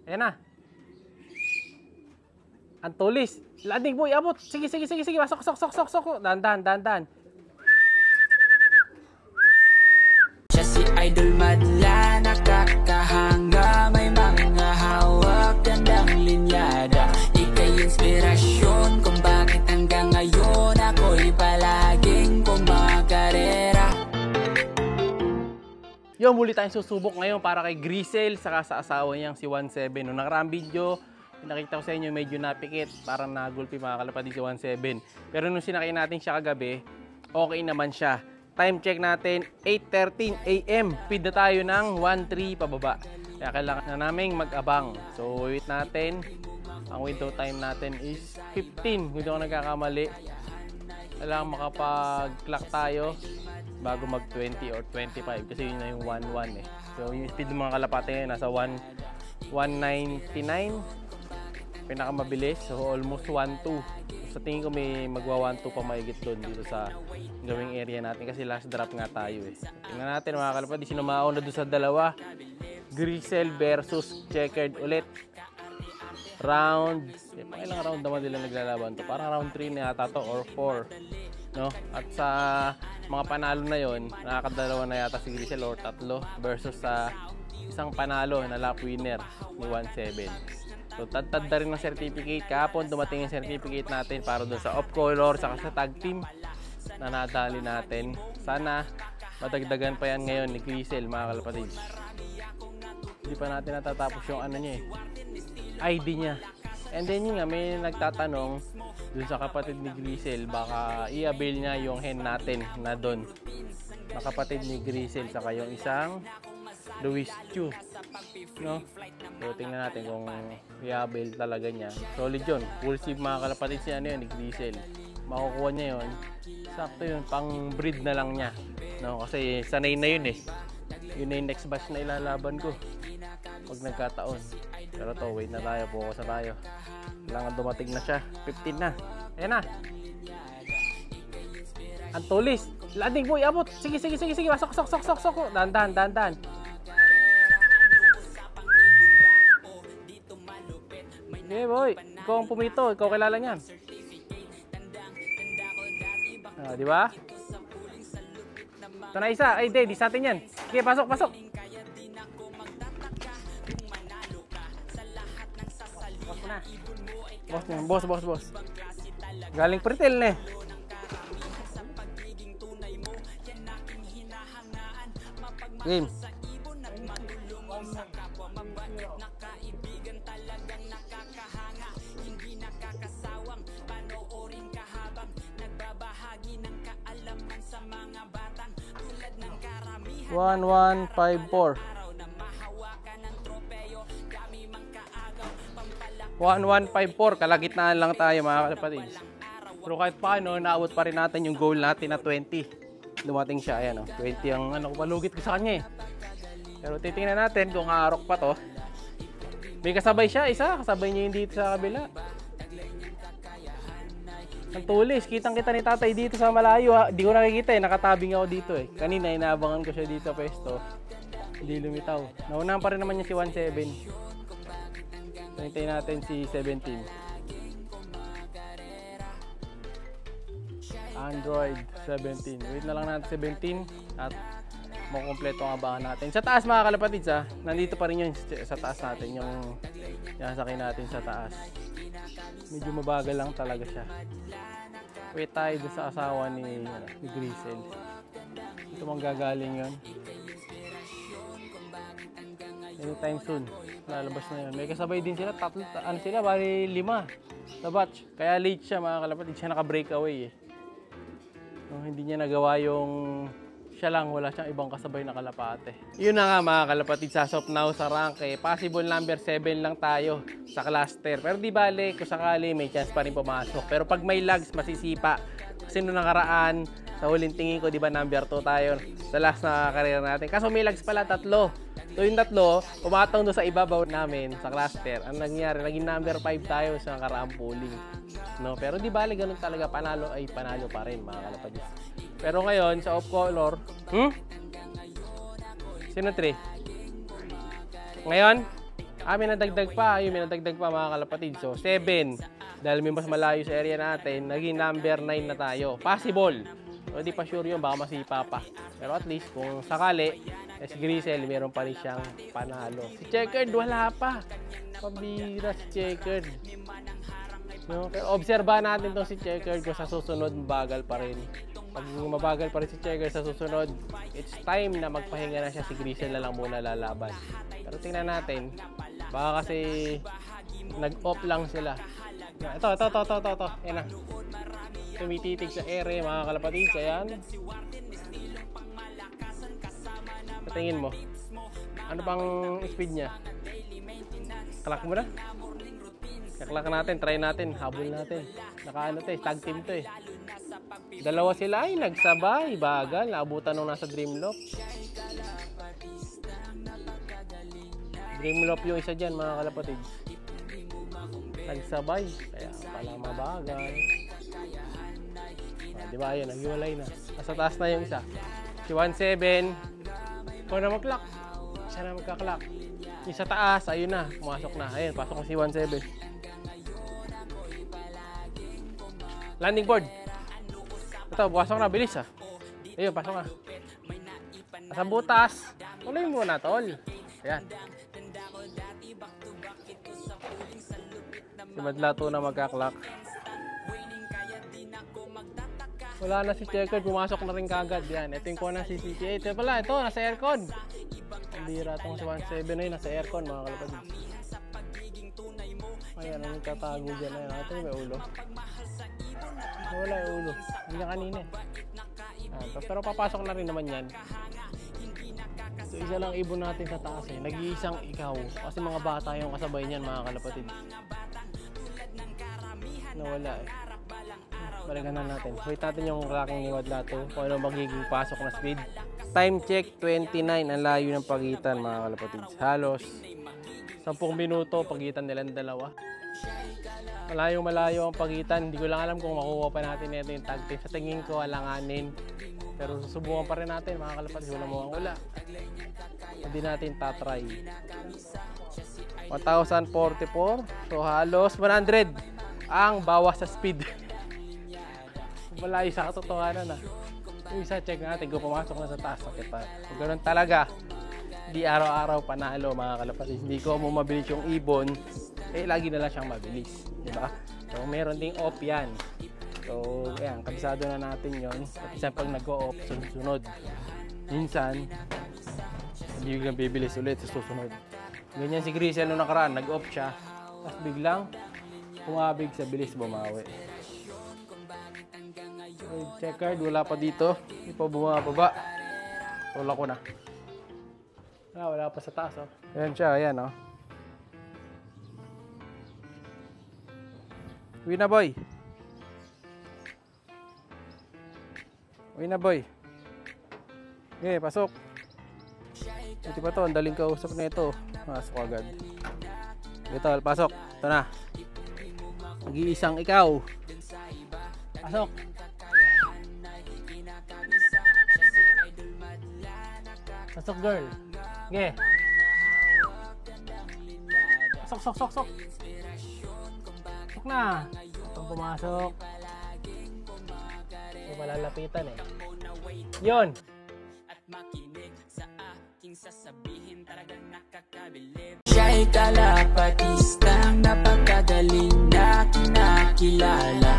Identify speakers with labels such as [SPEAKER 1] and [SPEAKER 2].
[SPEAKER 1] Ayan na. Ang tulis. Landing boy, abot. Sige. Sok. Dandan.
[SPEAKER 2] Siya si Idol Madla, nakakahanga, may mga hawak, gandang linyada. Ika'y inspirasyon kung bakit hanggang ngayon ako'y palaging kumakarera.
[SPEAKER 1] Yo, muli tayong susubok ngayon para kay Grisel saka sa asawa niyang si 17. Noong nakaraang video, pinakita ko sa inyo medyo napikit, parang nagulpi mga kalapatid si 17. Pero nung sinakay natin siya kagabi, okay naman siya. Time check natin, 8:13 AM. Speed na tayo ng 1.3 pababa. Kaya kailangan na naming mag-abang. So, wait natin. Ang window time natin is 15. Hindi ako nagkakamali. Kailangan makapag-clock tayo bago mag-20 or 25. Kasi yun na yung 1.1 eh. So, yung speed ng mga kalapate ngayon, nasa 1.99. Pinakamabilis. So, almost 1.2. Sa tingin ko may magwa 1.2 pa maigit doon dito sa gawing area natin kasi last drop nga tayo eh. Tingnan natin mga kalapad, sino mauna doon sa dalawa. Grisel versus Checkered ulit. Round, ilang round naman nila naglalaban to? Parang round 3 na yata to or 4. No? At sa mga panalo na yon, nakakadalawa na yata si Grisel or 3 versus sa isang panalo na lap winner ni 17. So, tad na rin ng certificate. Kahapon, dumating yung certificate natin para doon sa off-color, saka sa tag team na nadali natin. Sana madagdagan pa yan ngayon ni Grisel, mga kalapatid. Hindi pa natin natatapos yung ano niya ID niya. And then yun nga, may nagtatanong doon sa kapatid ni Grisel, baka i-avail niya yung hen natin na doon. Na kapatid ni Grisel, saka yung isang Luis Chu, no? So tingnan natin kung i-avail talaga niya. Solid yun. Full save mga kalapatid si ano yun, ni Grisel. Makukuha niya yun. Sakto yun, pang breed na lang niya. No? Kasi sanay na yun eh. Yun na yung next batch na ilalaban ko pag nagkataon. Pero to, wait na tayo. Focus na tayo. Kailangan dumating na siya. 15 na. Ayan na. Ang tulis. Landing boy, abot. Sige. Sok. Dandan. Okay boy, ikaw ang pumito, ikaw kilala niyan. Di ba? Ito na isa, ay di sa atin yan. Sige, pasok. Boss. Galing Pritil na eh. Game. One, 154. 1154, kalagitnaan lang tayo mga kalapatid. Pero kahit paano, naabot pa rin natin yung goal natin na 20. Dumating siya, ayan o. 20 ang palugit ko sa kanya eh. Pero titingnan natin kung aarok pa to. May kasabay siya, isa. Kasabay niya yung dito sa kabila. Ang tulis, kitang-kita ni tatay dito sa malayo ha. Di ko nakikita eh, nakatabing ako dito eh. Kanina inaabangan ko siya dito sa pwesto. Hindi lumitaw. Naunahan pa rin naman niya si 17. Hintayin natin si 17. Android 17. Wait na lang natin 17 at makukompleto ang abangan natin. Sa taas mga kalapatids ha, nandito pa rin yun sa taas natin, yung sakay natin sa taas. Medyo mabagal lang talaga siya. Wait tayo doon sa asawa ni Grisel. Ito mang gagaling yun. Anytime soon, lalabas na yun. May kasabay din sila, tatlo, ano sila, bali 5 na batch. Kaya late siya mga kalapatid, siya naka-breakaway eh. No, hindi niya nagawa yung siya lang, wala siyang ibang kasabay na kalapate. Yun na nga mga kalapatid, sa Sop Now sa rank eh, possible number 7 lang tayo sa cluster. Pero di bale, kung sakali may chance pa rin pumasok. Pero pag may lags, masisipa. Kasi nung nakaraan, sa huling tingin ko, di ba number 2 tayo sa last na karera natin. Kaso may lags pala, 3. So yung 3, umatong doon sa ibabaw namin sa cluster. Ang nangyari, naging number 5 tayo sa nakaraang polling. No? Pero di bale, ganun talaga, panalo ay panalo pa rin mga kalapatid. Pero ngayon, sa off-color, Sino 3? Ngayon, May nadagdag pa. May nadagdag pa mga kalapatid. So, 7. Dahil may mas malayo sa area natin, naging number 9 na tayo. Possible. So, di pa sure yun. Baka masipa pa. Pero at least, kung sakali, si Grisel, meron pa rin siyang panalo. Si Checkered, wala pa. Pabira si Checkered. No? Pero obserbahan natin itong si Checkered kung sa susunod, mabagal pa rin. Pag mabagal pa rin si Checkered sa susunod, it's time na magpahinga na siya. Si Grisel na lang muna lalaban. Pero tingnan natin. Baka kasi nag-off lang sila. Ito. Yan na. Tumititig sa ere, mga kalapatid. Ayan. Patingin mo. Ano pang speed niya? Kalak mo na. Kaklak natin, try natin, habol natin. Nakaano to tag team to Dalawa sila ay nagsabay, bagal, naabutan nung nasa Dreamloop. Dreamloop yung isa dyan mga kalapatid. Nagsabay, kaya pala mabagal. Diba ayun, naghiwalay na. Nasa taas na yung isa. Si 1-7, ikaw na mag-clock. Siya na magka-clock. Yung sa taas, ayun na, pumasok na. Ayun, pasok ko si 1-7. Landing board. Ito, pasok na, bilis Ayun, pasok na. Sa butas, tuloy mo na, tol. Ayan. Si Madlato na magka-clock. Wala na si Checkered, pumasok na rin kagad. Yan, ito yung kona si CCA. Ito pala, ito, nasa aircon. Ang bira itong si 1-7 na yun, nasa aircon mga kalapatid. Ayan, ang tatago dyan. Ayan, ito yung may ulo. Wala yung ulo. Hindi na kanina pero papasok na rin naman yan. So, isa lang ibon natin sa taas Nag-iisang ikaw. Kasi mga bata yung kasabay niyan mga kalapatid. Nawala Balikan na natin. Wait natin yung racking ni Madlato. Kung ano magiging pasok na speed. Time check 29. Ang layo ng pagitan mga kalapatid. Halos 10 minuto pagitan nilang dalawa. Malayo ang pagitan. Hindi ko lang alam kung makuha pa natin ito yung tag team. Sa tingin ko, alanganin. Pero susubukan pa rin natin mga kalapatid. Wala. Hindi natin tatry. 1,044. So halos 100 ang bawas sa speed. Malayo sa katotohanan Yung isa, check natin kung pumasok na sa taas. Sakit pa. Kung ganun talaga, di araw-araw panalo mga kalapatid. Hindi ko mo mabilis yung ibon, lagi na lang siyang mabilis. Diba? So, meron ding off yan. So, ayan, kabisado na natin yon. At isang pag nag-o-off, sunod. Minsan, hindi biglang bibilis ulit sa susunod. Ganyan si Grisel nung nakaraan, nag-off siya. Tapos biglang, umabig sa bilis bumawi. Checkered, wala pa dito. Hindi pa bumababa. Tula ko na. Wala pa sa taas Ayan siya, ayan Uwi na boy. Okay, pasok. Ito pa to, ang daling kausap na ito. Pasok agad. Ito, pasok. Ito na. Nag-iisang ikaw. Pasok. Pasok girl. Okay. Sok. Pasok na. Itong pumasok. Ito malalapitan Yun.
[SPEAKER 2] Siya'y kalapatistang napakagaling na kinakilala.